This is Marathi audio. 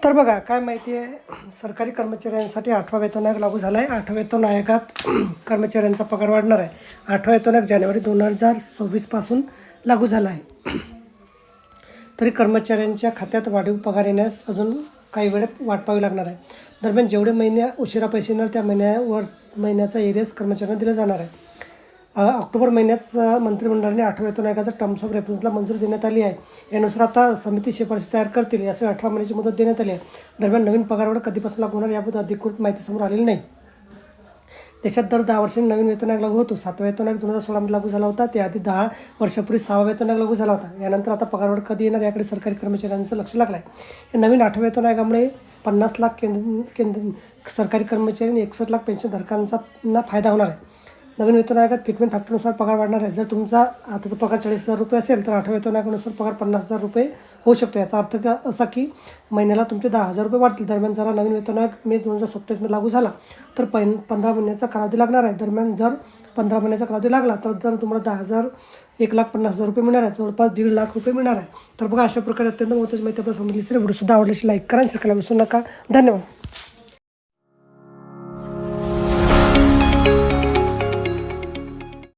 तर बघा काय माहिती आहे, सरकारी कर्मचाऱ्यांसाठी 8वा वेतन आयोग लागू झाला आहे. 8व्या वेतन आयोगात कर्मचाऱ्यांचा पगार वाढणार आहे. 8वा वेतन आयोग जानेवारी 2026 पासून लागू झाला आहे. तरी कर्मचाऱ्यांच्या खात्यात वाढीव पगार येण्यास अजून काही वेळ वाट पाहावी लागणार आहे. दरम्यान जेवढे महिने उशिरा पैसे येणार त्या महिन्याचा एरियस कर्मचाऱ्यांना दिला जाणार आहे. ऑक्टोबर महिन्यात मंत्रिमंडळाने 8व्या वेतन आयोगाच्या टर्म्स ऑफ रेफरन्सला मंजुरी देण्यात आली आहे. यानुसार आता समिती शिफारशी तयार करतील. यासाठी 18 महिन्याची मुदत देण्यात आली आहे. दरम्यान नवीन पगारवाढ कधीपासून लागू होणार याबद्दल अधिकृत माहिती समोर आलेली नाही. देशात दर 10 वर्षांनी नवीन वेतन आयोग लागू होतो. 7वा वेतन आयोग 2016मध्ये लागू झाला होता. त्याआधी 10 वर्षापूर्वी 6वा वेतन आयोग लागू झाला होता. यानंतर आता पगारवाढ कधी येणार याकडे सरकारी कर्मचाऱ्यांचं लक्ष लागलं आहे. या नवीन 8व्या वेतन आयोगामुळे 50 लाख सरकारी कर्मचारी आणि 61 लाख पेन्शनधारकांना फायदा होणार आहे. नवीन वेतन आयोगात फिटमेंट फॅक्टरनुसार पगार वाढणार आहे. जर तुमचा आताचा पगार 40,000 रुपये असेल तर 8व्या वेतन आयोगानुसार पगार 50,000 रुपये होऊ शकतो. याचा अर्थ असा की महिन्याला तुमचे 10,000 रुपये वाढतील. दरम्यान जरा नवीन वेतन आयोग मे 2027मध्ये लागू झाला तर 15 महिन्याचा कालावधी लागणार आहे. दरम्यान जर 15 महिन्याचा कालावधी लागला तर तुम्हाला 10,000 1,50,000 रुपये मिळणार आहे. जवळपास 1.5 लाख रुपये मिळणार आहे. तर बघा अशा प्रकारे अत्यंत महत्त्वाची माहिती आपल्याला समजली असेल. व्हिडिओ सुद्धा आवडल्याशी लाईक करा आणि शेअर करायला विसरू नका. धन्यवाद.